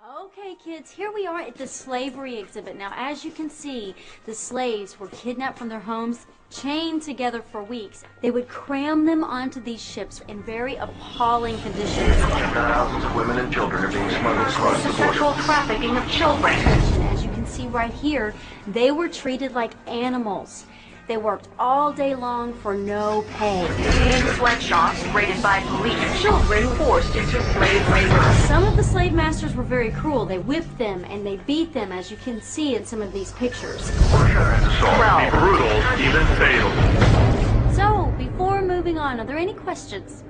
Okay, kids, here we are at the slavery exhibit. Now, as you can see, the slaves were kidnapped from their homes, chained together for weeks. They would cram them onto these ships in very appalling conditions. Thousands of women and children are being smuggled across the border. Sexual trafficking of children. And as you can see right here, they were treated like animals. They worked all day long for no pay. In sweatshops raided by police, children forced into slave labor. Some of the slave masters were very cruel. They whipped them and they beat them, as you can see in some of these pictures. Well, brutal, even fatal. So, before moving on, are there any questions?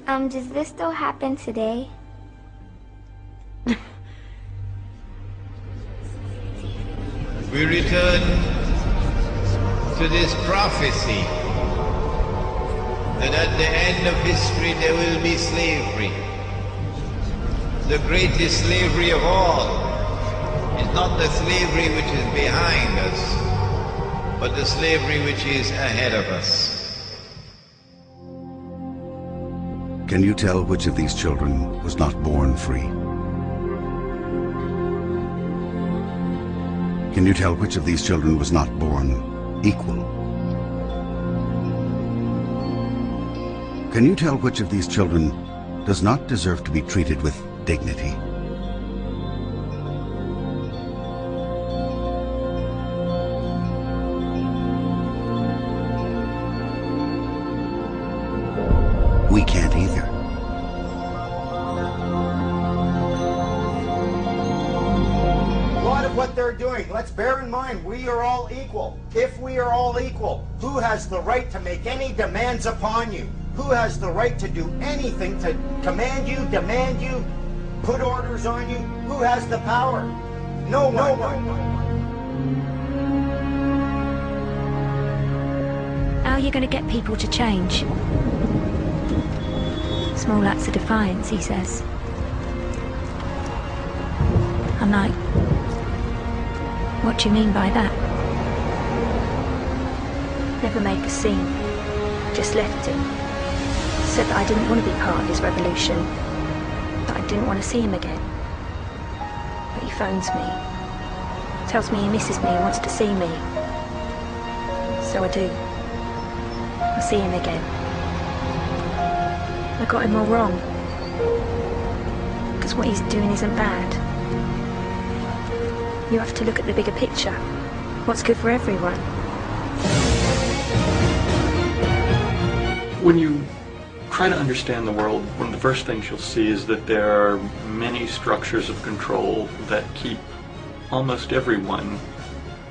Does this still happen today? We return to this prophecy that at the end of history there will be slavery. The greatest slavery of all is not the slavery which is behind us, but the slavery which is ahead of us. Can you tell which of these children was not born free? Can you tell which of these children was not born equal? Can you tell which of these children does not deserve to be treated with dignity? We can't either. What they're doing. Let's bear in mind, we are all equal. If we are all equal, who has the right to make any demands upon you? Who has the right to do anything to command you, demand you, put orders on you? Who has the power? No one. How are you going to get people to change? Small acts of defiance, he says. I'm like, what do you mean by that? Never made the scene, just left him. Said that I didn't want to be part of his revolution, that I didn't want to see him again. But he phones me, tells me he misses me, wants to see me. So I do. I see him again. I got him all wrong, because what he's doing isn't bad. You have to look at the bigger picture. What's good for everyone. When you try to understand the world, one of the first things you'll see is that there are many structures of control that keep almost everyone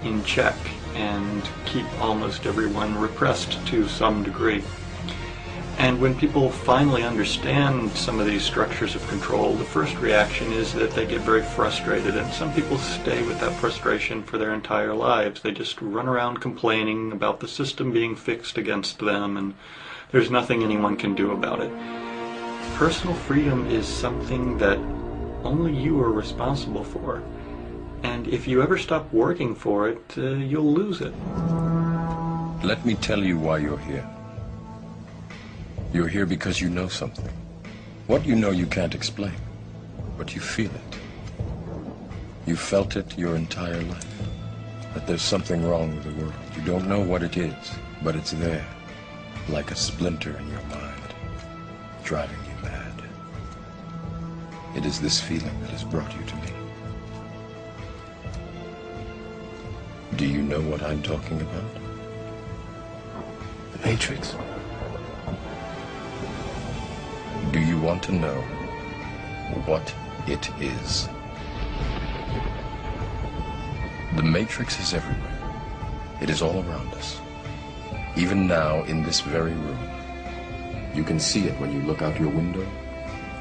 in check and keep almost everyone repressed to some degree. And when people finally understand some of these structures of control, the first reaction is that they get very frustrated, and some people stay with that frustration for their entire lives. They just run around complaining about the system being fixed against them, and there's nothing anyone can do about it. Personal freedom is something that only you are responsible for, and if you ever stop working for it, you'll lose it. Let me tell you why you're here. You're here because you know something. What you know you can't explain, but you feel it. You felt it your entire life, that there's something wrong with the world. You don't know what it is, but it's there, like a splinter in your mind, driving you mad. It is this feeling that has brought you to me. Do you know what I'm talking about? The Matrix. Do you want to know what it is? The Matrix is everywhere. It is all around us. Even now, in this very room. You can see it when you look out your window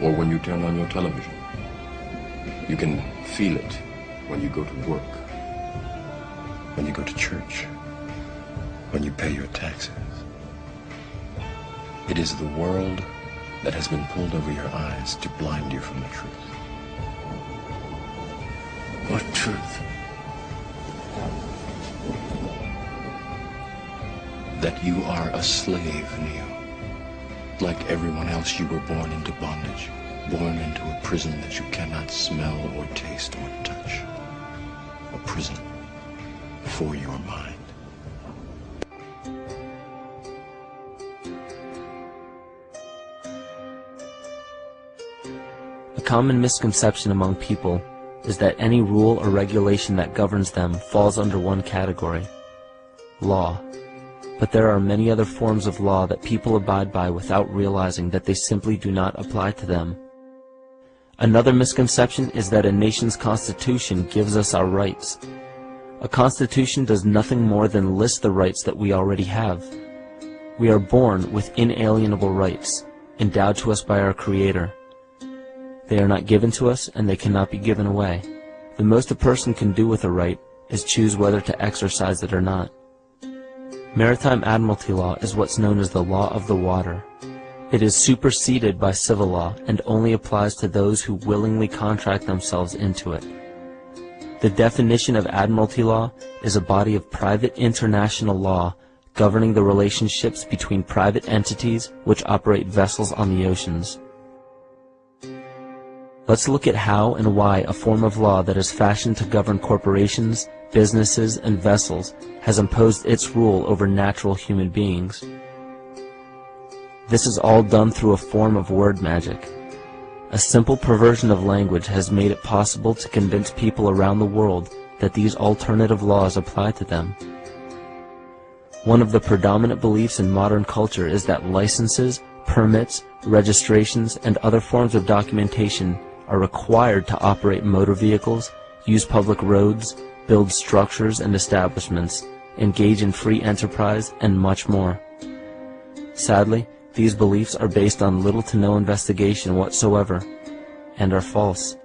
or when you turn on your television. You can feel it when you go to work, when you go to church, when you pay your taxes. It is the world that has been pulled over your eyes to blind you from the truth. What truth? That you are a slave, Neo. Like everyone else, you were born into bondage. born into a prison that you cannot smell or taste or touch. A prison for your mind. A common misconception among people is that any rule or regulation that governs them falls under one category: law. But there are many other forms of law that people abide by without realizing that they simply do not apply to them. Another misconception is that a nation's constitution gives us our rights. A constitution does nothing more than list the rights that we already have. We are born with inalienable rights, endowed to us by our Creator. They are not given to us, and they cannot be given away. The most a person can do with a right is choose whether to exercise it or not. Maritime admiralty law is what's known as the law of the water. It is superseded by civil law and only applies to those who willingly contract themselves into it. The definition of admiralty law is a body of private international law governing the relationships between private entities which operate vessels on the oceans. Let's look at how and why a form of law that is fashioned to govern corporations, businesses, and vessels has imposed its rule over natural human beings. This is all done through a form of word magic. A simple perversion of language has made it possible to convince people around the world that these alternative laws apply to them. One of the predominant beliefs in modern culture is that licenses, permits, registrations, and other forms of documentation are required to operate motor vehicles, use public roads, build structures and establishments, engage in free enterprise, and much more. Sadly, these beliefs are based on little to no investigation whatsoever, and are false.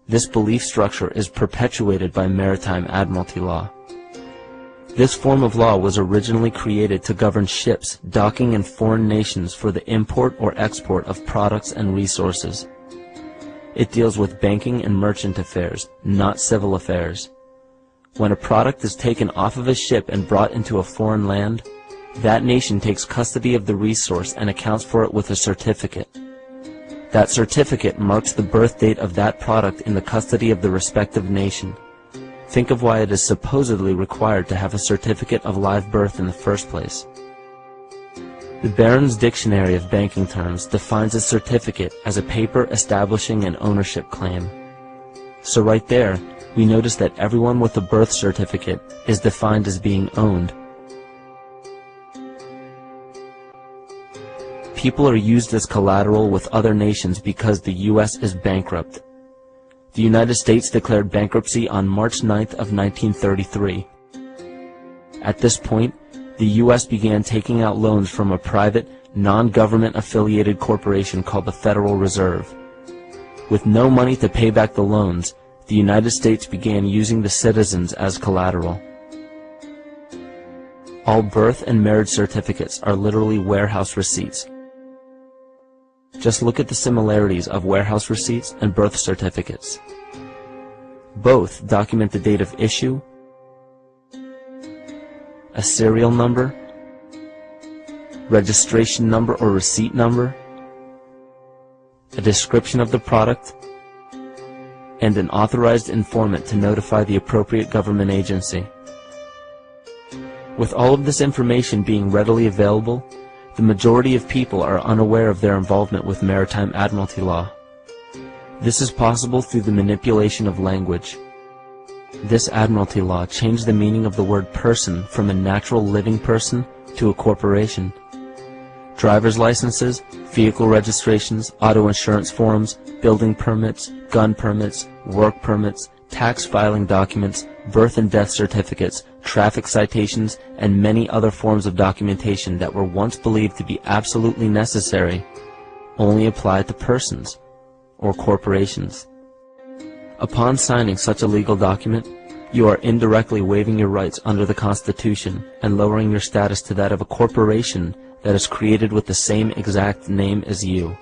This belief structure is perpetuated by maritime admiralty law. This form of law was originally created to govern ships docking in foreign nations for the import or export of products and resources. It deals with banking and merchant affairs, not civil affairs. When a product is taken off of a ship and brought into a foreign land, that nation takes custody of the resource and accounts for it with a certificate. That certificate marks the birth date of that product in the custody of the respective nation. Think of why it is supposedly required to have a certificate of live birth in the first place. The Barron's Dictionary of Banking Terms defines a certificate as a paper establishing an ownership claim. So right there, we notice that everyone with a birth certificate is defined as being owned. People are used as collateral with other nations because the U.S. is bankrupt. The United States declared bankruptcy on March 9th of 1933. At this point, the U.S. began taking out loans from a private, non-government affiliated corporation called the Federal Reserve. With no money to pay back the loans, the United States began using the citizens as collateral. All birth and marriage certificates are literally warehouse receipts. Just look at the similarities of warehouse receipts and birth certificates. Both document the date of issue, a serial number, registration number or receipt number, a description of the product, and an authorized informant to notify the appropriate government agency. With all of this information being readily available, the majority of people are unaware of their involvement with maritime admiralty law. This is possible through the manipulation of language. This admiralty law changed the meaning of the word person from a natural living person to a corporation. Driver's licenses, vehicle registrations, auto insurance forms, building permits, gun permits, work permits, tax filing documents, birth and death certificates, traffic citations, and many other forms of documentation that were once believed to be absolutely necessary only apply to persons or corporations. Upon signing such a legal document, you are indirectly waiving your rights under the Constitution and lowering your status to that of a corporation that is created with the same exact name as you.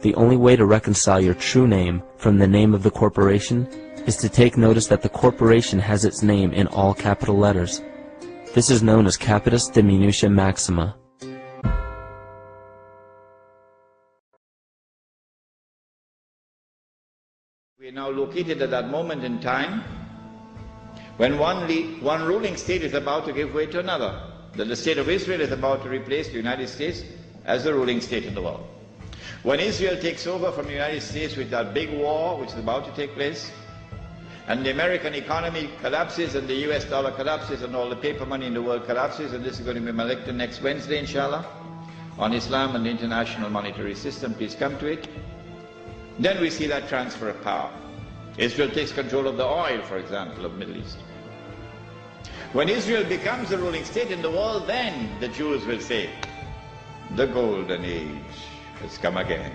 The only way to reconcile your true name from the name of the corporation is to take notice that the corporation has its name in all capital letters. This is known as capitis diminutia maxima. now located at that moment in time when one ruling state is about to give way to another. That the state of Israel is about to replace the United States as the ruling state in the world. When Israel takes over from the United States with that big war which is about to take place, and the American economy collapses and the US dollar collapses and all the paper money in the world collapses, and this is going to be my lecture next Wednesday, inshallah, on Islam and the international monetary system, please come to it. Then we see that transfer of power. Israel takes control of the oil, for example, of the Middle East. When Israel becomes the ruling state in the world, then the Jews will say, the golden age has come again.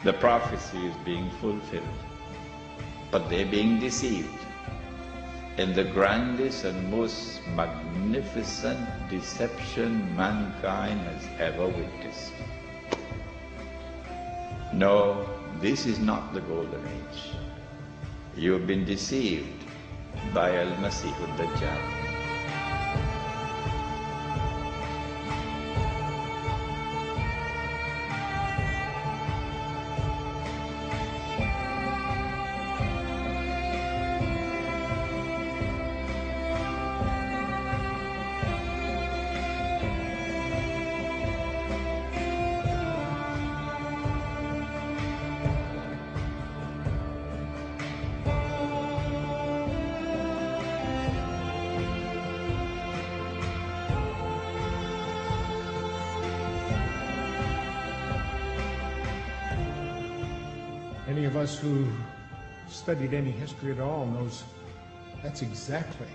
The prophecy is being fulfilled. But they're being deceived in the grandest and most magnificent deception mankind has ever witnessed. No, this is not the golden age. You have been deceived by Al-Masih al-Dajjal. Any of us who studied any history at all knows that's exactly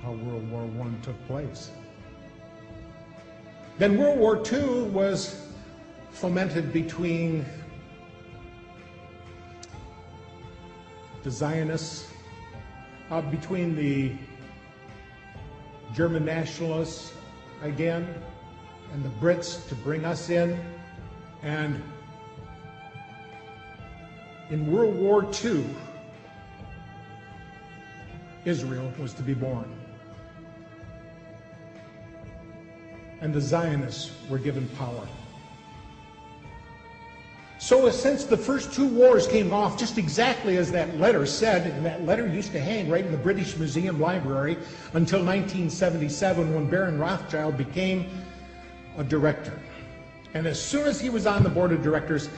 how World War I took place. Then World War II was fomented between the Zionists, between the German nationalists again, and the Brits to bring us in, and in World War II, Israel was to be born. And the Zionists were given power. So since the first two wars came off just exactly as that letter said, and that letter used to hang right in the British Museum Library until 1977 when Baron Rothschild became a director. And as soon as he was on the board of directors,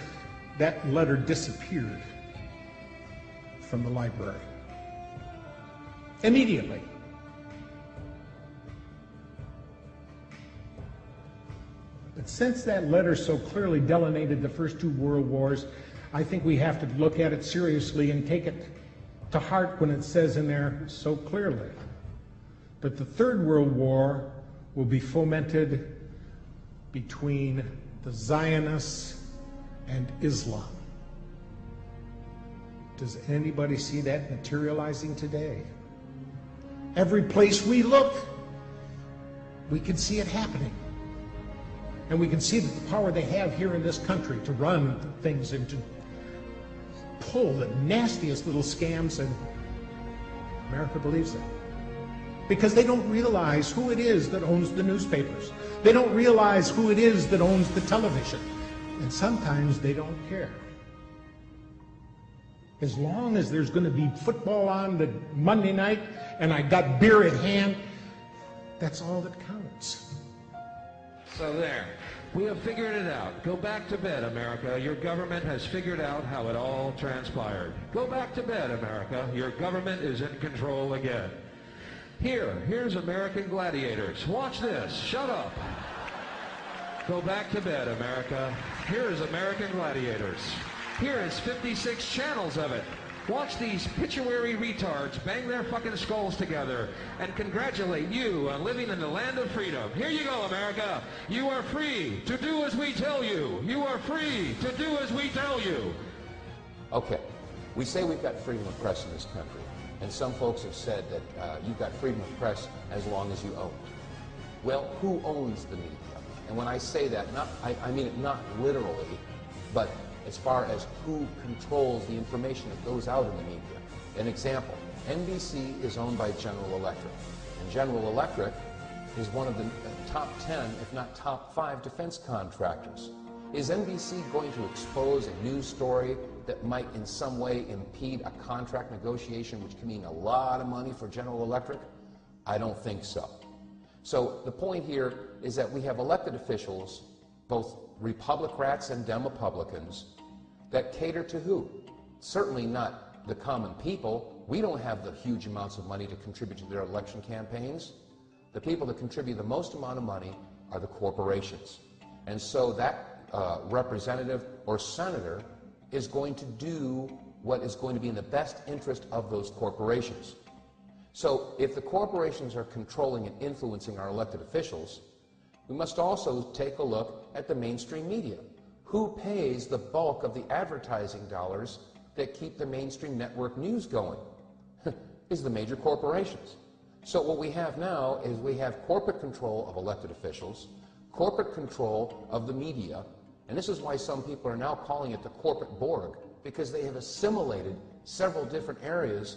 that letter disappeared from the library. Immediately. But since that letter so clearly delineated the first two world wars, I think we have to look at it seriously and take it to heart when it says in there so clearly that the Third World War will be fomented between the Zionists and Islam. Does anybody see that materializing today? Every place we look, we can see it happening. And we can see that the power they have here in this country to run things and to pull the nastiest little scams, and America believes it. Because they don't realize who it is that owns the newspapers. They don't realize who it is that owns the television. And sometimes they don't care. As long as there's going to be football on the Monday night and I got beer at hand, that's all that counts. So there, we have figured it out. Go back to bed, America. Your government has figured out how it all transpired. Go back to bed, America. Your government is in control again. Here's American gladiators. Watch this. Shut up. Go back to bed, America. Here is American gladiators. Here is 56 channels of it. Watch these pituitary retards bang their fucking skulls together and congratulate you on living in the land of freedom. Here you go, America. You are free to do as we tell you. You are free to do as we tell you. Okay, we say we've got freedom of press in this country, and some folks have said that you've got freedom of press as long as you own it. Well, who owns the media? And when I say that, I mean it not literally, but as far as who controls the information that goes out in the media. An example, NBC is owned by General Electric, and General Electric is one of the top 10, if not top 5 defense contractors. Is NBC going to expose a news story that might in some way impede a contract negotiation, which can mean a lot of money for General Electric? I don't think so. So the point here is that we have elected officials, both Republicans and Demopublicans, that cater to who? Certainly not the common people. We don't have the huge amounts of money to contribute to their election campaigns. The people that contribute the most amount of money are the corporations. And so that representative or senator is going to do what is going to be in the best interest of those corporations. So if the corporations are controlling and influencing our elected officials, we must also take a look at the mainstream media. Who pays the bulk of the advertising dollars that keep the mainstream network news going? Is the major corporations. So what we have now is we have corporate control of elected officials, corporate control of the media, and this is why some people are now calling it the corporate Borg, because they have assimilated several different areas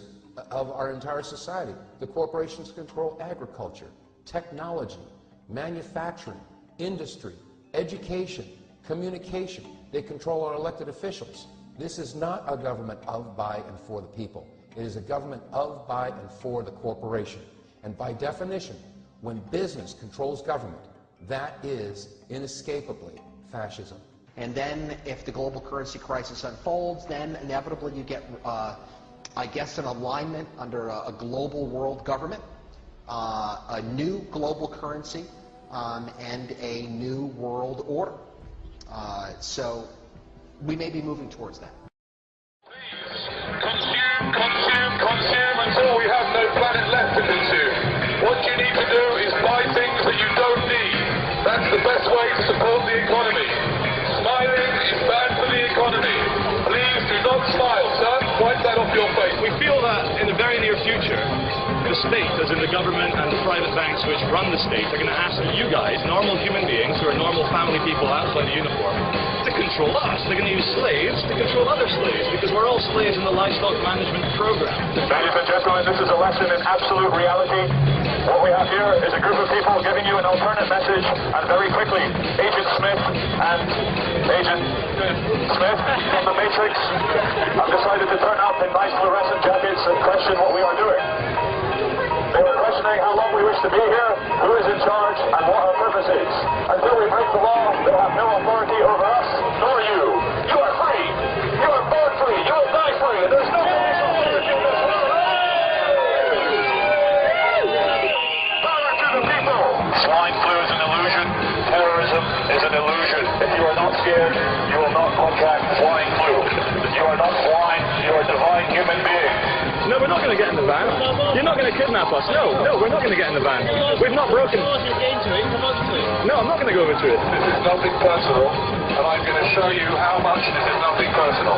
of our entire society. The corporations control agriculture, technology, manufacturing, industry, education, communication. They control our elected officials. This is not a government of, by, and for the people. It is a government of, by, and for the corporation. And by definition, when business controls government, that is inescapably fascism. And then if the global currency crisis unfolds, then inevitably you get, I guess, an alignment under a global world government, a new global currency, and a new world order. So we may be moving towards that. Consume, consume, consume until we have no planet left to consume. What you need to do is buy things that you don't need. That's the best way to support the economy. Smiling is bad for the economy. Please do not smile, sir. Wipe that off your face. We feel that in the very near future, the state, as in the government and the private banks which run the state, are going to ask you guys, normal human beings who are normal family people outside the uniform, to control us. They're going to use slaves to control other slaves, because we're all slaves in the livestock management program. Ladies and gentlemen, this is a lesson in absolute reality. What we have here is a group of people giving you an alternate message, and very quickly, Agent Smith and Agent Smith from the Matrix have decided to turn up in nice fluorescent jackets and question what we are doing. They were questioning how long we wish to be here, who is in charge, and what our purpose is. Until we break the law, they have no authority over us, nor you. You are free. You are born free. You will die free. And there's no police officer in this world. Power to the people. Swine flu is an illusion. Terrorism is an illusion. If you are not scared, you will not contract swine flu. You are not swine. You are divine human beings. No, we're not going to get in the van. You're not going to kidnap us. No, we're not going to get in the van. We've not broken. No, I'm not going to go into it. This is nothing personal, and I'm going to show you how much this is nothing personal.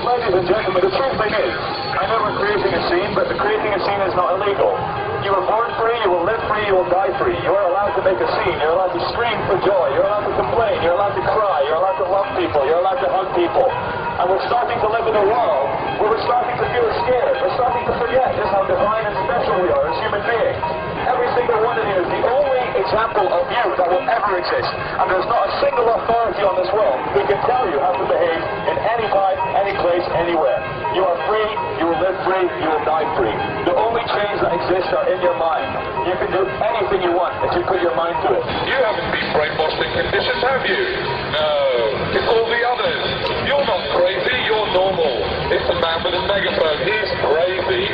Ladies and gentlemen, the true thing is, I know we're creating a scene, but creating a scene is not illegal. You were born free, you will live free, you will die free. You are allowed to make a scene, you're allowed to scream for joy, you're allowed to complain, you're allowed to cry, you're allowed to love people, you're allowed to hug people. And we're starting to live in a world where we're starting to feel scared, we're starting to forget just how divine and special we are as human beings. Every single one of you is the only example of you that will ever exist. And there's not a single authority on this world who can tell you how to behave in any time, any place, anywhere. You are free, you will live free, you will die free. The only chains that exist are in your mind. You can do anything you want if you put your mind to it. You haven't been brainwashed and conditioned, have you? No. It's all the others. You're not crazy, you're normal. It's the man with a megaphone. He's crazy.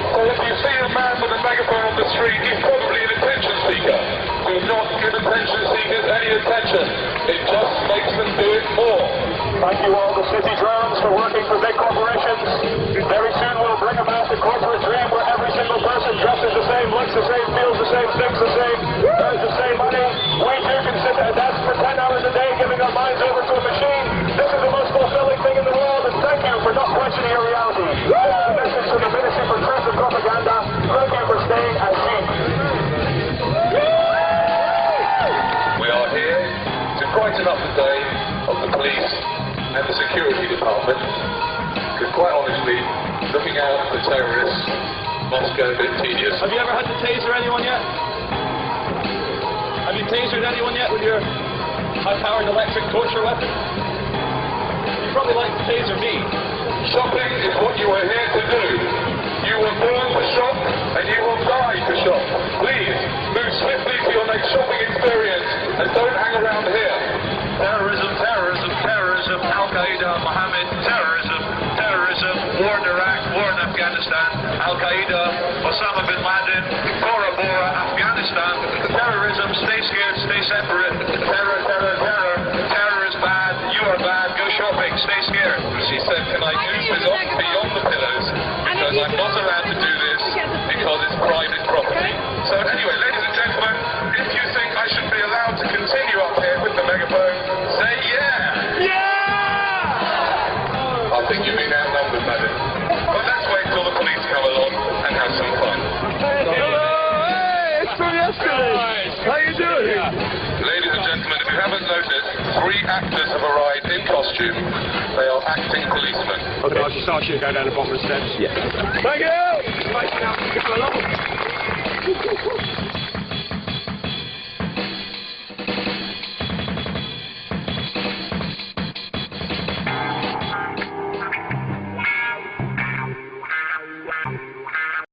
So if you see a man with a megaphone on the street, he's probably an attention seeker. Do not give attention seekers any attention. It just makes them do it more. Thank you all the city drones for working for big corporations. Very soon we'll bring about the corporate dream where every single person dresses the same, looks the same, feels the same, thinks the same, earns the same money. We too can sit at a desk for 10 hours a day giving our minds over to a machine. This is the most fulfilling thing in the world, and thank you for not questioning your reality. This is the message from the Ministry for Press and Propaganda. Thank you for staying as sheep. We are here security department, because quite honestly, looking out for terrorists must get a bit tedious. Have you ever had to taser anyone yet? Have you tasered anyone yet with your high-powered electric torture weapon? You'd probably like to taser me. Shopping is what you are here to do. You were born to shop, and you will die to shop. Please, move swiftly to your next shopping experience, and don't hang around here. Terrorism, terrorism, terrorism, Al-Qaeda, Mohammed, terrorism, terrorism, war in Iraq, war in Afghanistan, Al-Qaeda, Osama bin Laden, Bora Bora, Afghanistan, terrorism, stay scared, stay separate, terror, terror, terror, terror is bad, you are bad, go shopping, stay scared. She said, can I move this off beyond the pillows, because I'm not allowed to do this, because it's private property. So anyway, ladies and gentlemen, if you think I should be allowed to continue up here with the megaphone, say yeah! Yeah! I think you've been outnumbered, madam. But let's wait till the police come along and have some fun. Hello! Hey, it's from yesterday! How you doing? Ladies and gentlemen, if you haven't noticed, 3 actors have arrived in costume. They are acting policemen. Okay, I should start you go down the bottom of the steps. Yeah. Thank you!